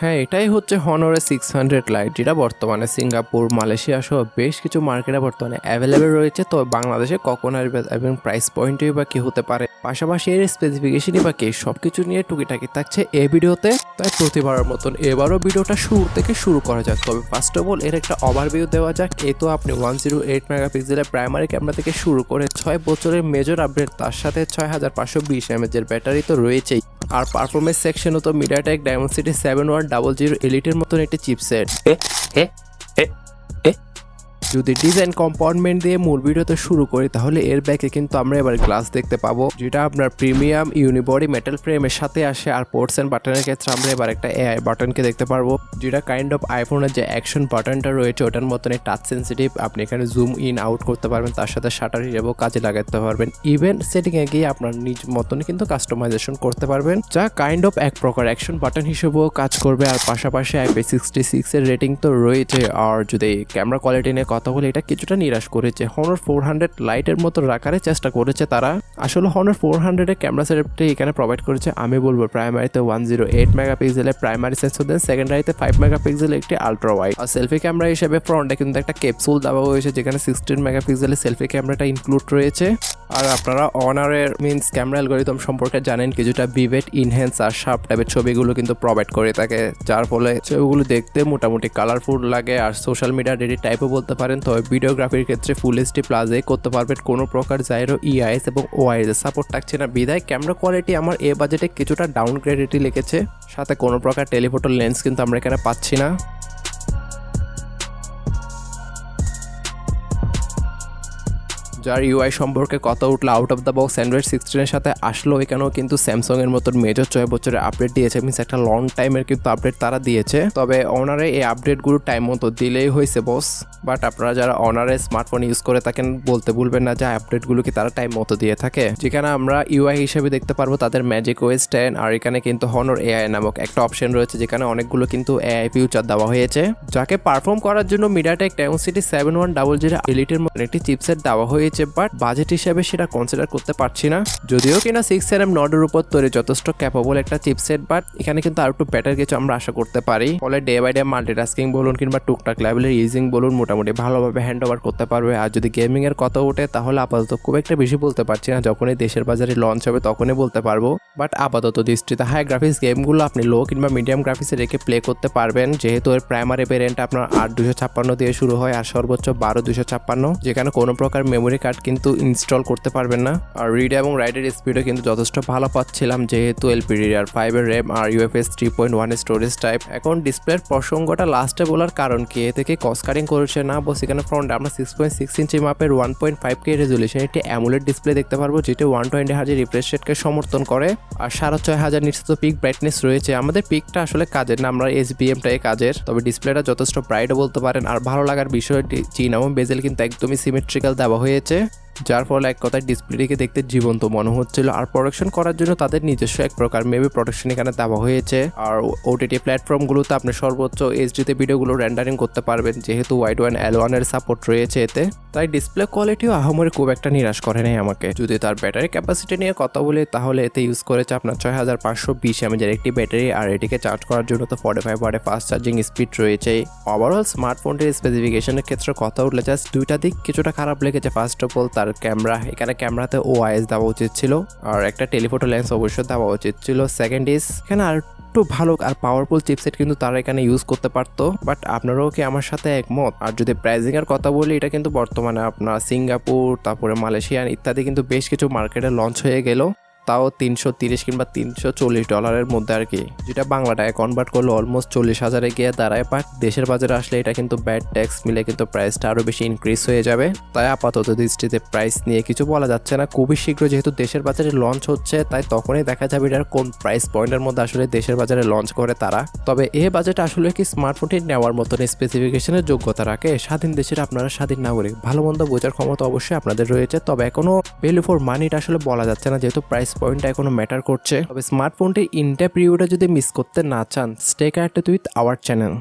হ্যাঁ, এটাই হচ্ছে হনরের 600 লাইট, যেটা বর্তমানে সিঙ্গাপুর, মালয়েশিয়া সহ বেশ কিছু মার্কেটে বর্তমানে অ্যাভেলেবেল রয়েছে। তো বাংলাদেশে কখন আসবে এবং প্রাইস পয়েন্টই বা কি হতে পারে, পাশাপাশি এর স্পেসিফিকেশনই বা কি, সবকিছু নিয়ে টুকিটাকি থাকছে এই ভিডিওতে। তাই প্রতিবারের মতন এবারও ভিডিওটা শুরু থেকে শুরু করা যাক। তবে ফার্স্ট অফ অল এর একটা ওভারভিউ দেওয়া যাক। এই তো আপনি 108 মেগাপিক্সেলের প্রাইমারি ক্যামেরা থেকে শুরু করে 6 বছরের মেজর আপডেট, তার সাথে 6520 mAh এর ব্যাটারি তো রয়েছেই। আর পারফরমেন্স সেকশনও তো মিডিয়াটেক ডায়মন্ডসিটি 7100 এলিটের মতন একটি চিপসেট। যদি ডিজাইন কম্পাউন্ডমেন্ট দিয়ে মূল ভিডিওতে শুরু করি, তাহলে এর ব্যাকে কিন্তু আমরা এবার গ্লাস দেখতে পাবো, যেটা আপনার প্রিমিয়াম ইউনিবডি মেটাল ফ্রেমের সাথে আসে। আর পোর্টস এন্ড বাটনের ক্ষেত্রে আমরা এবার একটা এআই বাটনকে দেখতে পারবো, যেটা কাইন্ড অফ আইফোনের যে অ্যাকশন বাটনটা রয়েছে ওটার মতনই টাচ সেন্সিটিভ। আপনি এখানে জুম ইন আউট করতে পারবেন, তার সাথে শাটার হিসেবেও কাজে লাগাতে পারবেন। ইভেন সেটিংয়ে গিয়ে আপনার নিজ মতনই কিন্তু কাস্টমাইজেশন করতে পারবেন, যা কাইন্ড অফ এক প্রকার অ্যাকশন বাটন হিসেবেও কাজ করবে। আর পাশাপাশি IP66 এর রেটিং তো রয়েছে। আর যদি ক্যামেরা কোয়ালিটি নিয়ে কথা বলে, এটা কিছুটা নিরাশ করেছে। হনর 400 লাইটের মতো রাখার চেষ্টা করেছে তারা। আসলে হনর 400 এর ক্যামেরা সেটআপটি এখানে প্রোভাইড করেছে। আমি বলবো প্রাইমারিতে 108 মেগাপিক্সেলের প্রাইমারি সেন্সর দেন, সেকেন্ডারিতে 5 মেগাপিক্সেলের একটি আলট্রা ওয়াইড। আর সেলফি ক্যামেরা হিসেবে ফ্রন্টে কিন্তু একটা ক্যাপসুল দেওয়া হয়েছে, যেখানে 16 মেগাপিক্সেলের সেলফি ক্যামেরাটা ইনক্লুড রয়েছে। আর আপনারা অনারের মিনস ক্যামেরা অ্যালগরিদম সম্পর্কে জানেন কিছুটা, ভিভেট, ইনহ্যান্স আর শার্প টাইপের ছবিগুলো কিন্তু প্রোভাইড করে থাকে, যার ফলে ছবিগুলো দেখতে মোটামুটি কালারফুল লাগে। আর সোশ্যাল মিডিয়া রেডি টাইপও বলতে পারেন। তবে ভিডিওগ্রাফির ক্ষেত্রে ফুল এইচডি প্লাসে করতে পারবেন, কোনো প্রকার জাইরো, ইআইএস এবং ওআইএস সাপোর্ট থাকছে না। বিধায় ক্যামেরা কোয়ালিটি আমার এ বাজেটে কিছুটা ডাউনগ্রেডেডই লেগেছে। সাথে কোনো প্রকার টেলিফোটো লেন্স কিন্তু আমরা এখানে পাচ্ছি না। যার ইউআই সম্পর্কে কথা উঠলো, out of the box Android 16 সাথে আসলো। এখানেও কিন্তু স্যামসাং এর মতন মেজর 6 বছরের আপডেট দিয়েছে, মিনস একটা লং টাইমের কিন্তু আপডেট তারা দিয়েছে। তবে অনারে এই আপডেটগুলো টাইম মতো দিলেই হয়েছে বস। বাট আপনারা যারা অনারে স্মার্টফোন ইউজ করে থাকেন, বলতে ভুলবেন না যে আপডেটগুলো কি তারা টাইম মতো দিয়ে থাকে। যেখানে আমরা ইউআই হিসেবে দেখতে পারবো তাদের ম্যাজিক ওএস 10। আর এখানে কিন্তু হনর এআই নামক একটা অপশন রয়েছে, যেখানে অনেকগুলো কিন্তু এআই ফিউচার দেওয়া হয়েছে, যাকে পারফর্ম করার জন্য মিডিয়াটেক ডায়মন্ডসিটি 7100 এলিটের মতন একটি চিপসেট দেওয়া হয়েছে। বাট বাজেট হিসেবে সেটা কনসিডার করতে পারছি না, যদিও কিনা 6nm নডের উপর তৈরি যথেষ্ট ক্যাপাবল একটা চিপসেট। বাট এখানে কিন্তু আর একটু বেটার কিছু আমরা আশা করতে পারি। ফলে ডে বাই ডে মাল্টিটাস্কিং বলুন কিংবা টুকটাক লেভেলের ইউজিং বলুন, মোটামুটি ভালোভাবে হ্যান্ড ওভার করতে পারবে। আর যদি গেমিং এর কথা ওঠে, তাহলে আপাতত খুব একটা বেশি বলতে পারছি না। যখনই দেশের বাজারে লঞ্চ হবে তখনই বলতে পারবো। বাট আপাতত দৃষ্টিতে হাই গ্রাফিক্স গেমগুলো আপনি লো কিংবা মিডিয়াম গ্রাফিক্সে রেখে প্লে করতে পারবেন, যেহেতু এর প্রাইমারি ভেরিয়েন্ট আপনার 8256 দিয়ে শুরু হয় আর সর্বোচ্চ 12256, যেখানে কোনো প্রকার মেমোরি কার্ড কিন্তু ইনস্টল করতে পারবেন না। আর রিড এবং রাইটের স্পিডও কিন্তু যথেষ্ট ভালো পাচ্ছিলাম, যেহেতু LPDDR5 এর র্যাম আর UFS 3.1 স্টোরেজ টাইপ। এখন ডিসপ্লের প্রসঙ্গটা লাস্টে বলার কারণ কি, এ থেকে কস্ট কাটিং করেছে না বস। এখানে ফ্রন্টে আমরা 6.6 ইঞ্চি মাপের 1.5K রেজলিউশন একটি অ্যামোলেড ডিসপ্লে দেখতে পারবো, যেটা 120 Hz রিফ্রেশ রেটকে সমর্থন করে। আর 6500 নিটস তো পিক ব্রাইটনেস রয়েছে। আমাদের পিকটা আসলে কাজের না, আমরা SBMটাই কাজের। তবে ডিসপ্লেটা যথেষ্ট ব্রাইটও বলতে পারেন। আর ভালো লাগার বিষয়টি চিন এবং বেজেল কিন্তু একদমই সিমেট্রিক্যাল দেওয়া হয়েছে, যার ফলে এক কথায় ডিসপ্লেটিকে দেখতে জীবন্ত মনে হচ্ছিল। আর প্রোডাকশন করার জন্য তাদের নিজস্ব এক প্রকার মেবি প্রোডাকশন এখানে দেওয়া হয়েছে। আর ওটিটি প্ল্যাটফর্মগুলোতে আপনি সর্বোচ্চ এইচডিতে ভিডিওগুলো রেন্ডারিং করতে পারবেন, যেহেতু ওয়াইড ওয়ান L1 এর সাপোর্ট রয়েছে এতে। তাই ডিসপ্লে কোয়ালিটিও আহামরি খুব একটা নিরাশ করে নাই আমাকে। যদি তার ব্যাটারি ক্যাপাসিটি নিয়ে কথা বলি, তাহলে এতে ইউজ করেছে আপনার 6520 mAh একটি ব্যাটারি। আর এটিকে চার্জ করার জন্য তো 45 ওয়াটের ফাস্ট চার্জিং স্পিড রয়েছে। ওভারঅল স্মার্টফোনটির স্পেসিফিকেশনের ক্ষেত্রে কথা উঠলে জাস্ট দুইটা দিক কিছুটা খারাপ লেগেছে। ফার্স্ট অফ অল তার ক্যামেরা, এখানে ক্যামেরাতে ওআইএস দেওয়া উচিত ছিল, আর একটা টেলিফোটো লেন্স অবশ্যই দেওয়া উচিত ছিল। সেকেন্ড ইজ এখানে আর একটু ভালো আর পাওয়ারফুল চিপসেট কিন্তু তারা এখানে ইউজ করতে পারতো। বাট আপনারাও কি আমার সাথে একমত? আর যদি প্রাইসিং এর কথা বলি, এটা কিন্তু বর্তমানে আপনার সিঙ্গাপুর, তারপরে মালয়েশিয়া ইত্যাদি কিন্তু বেশ কিছু মার্কেটে লঞ্চ হয়ে গেল, তাও $330 কিংবা $340 মধ্যে আর কি, যেটা বাংলা টাকায় কনভার্ট করলে অলমোস্ট 40,000 গিয়ে দাঁড়ায়। বাট দেশের বাজারে আসলে এটা কিন্তু ব্যাড ট্যাক্স মিলে কিন্তু প্রাইসটা আরও বেশি ইনক্রিজ হয়ে যাবে। তাই আপাতত দৃষ্টিতে প্রাইস নিয়ে কিছু বলা যাচ্ছে না। খুবই শীঘ্র যেহেতু দেশের বাজারে লঞ্চ হচ্ছে, তাই তখনই দেখা যাবে এটার কোন প্রাইস পয়েন্টের মধ্যে আসলে দেশের বাজারে লঞ্চ করে তারা। তবে এই বাজেট আসলে কি স্মার্টফোনটি নেওয়ার মতন স্পেসিফিকেশনের যোগ্যতা রাখে? স্বাধীন দেশের আপনারা স্বাধীন নাগরিক, ভালো মন্দ বোঝার ক্ষমতা অবশ্যই আপনাদের রয়েছে। তবে এখনো ভ্যালু ফর মানিটা আসলে বলা যাচ্ছে না, যেহেতু প্রাইস পয়েন্টটা এখনো ম্যাটার করছে। তবে স্মার্টফোনটির ইনডেপথ রিভিউটা যদি মিস করতে না চান, stay connected with our channel.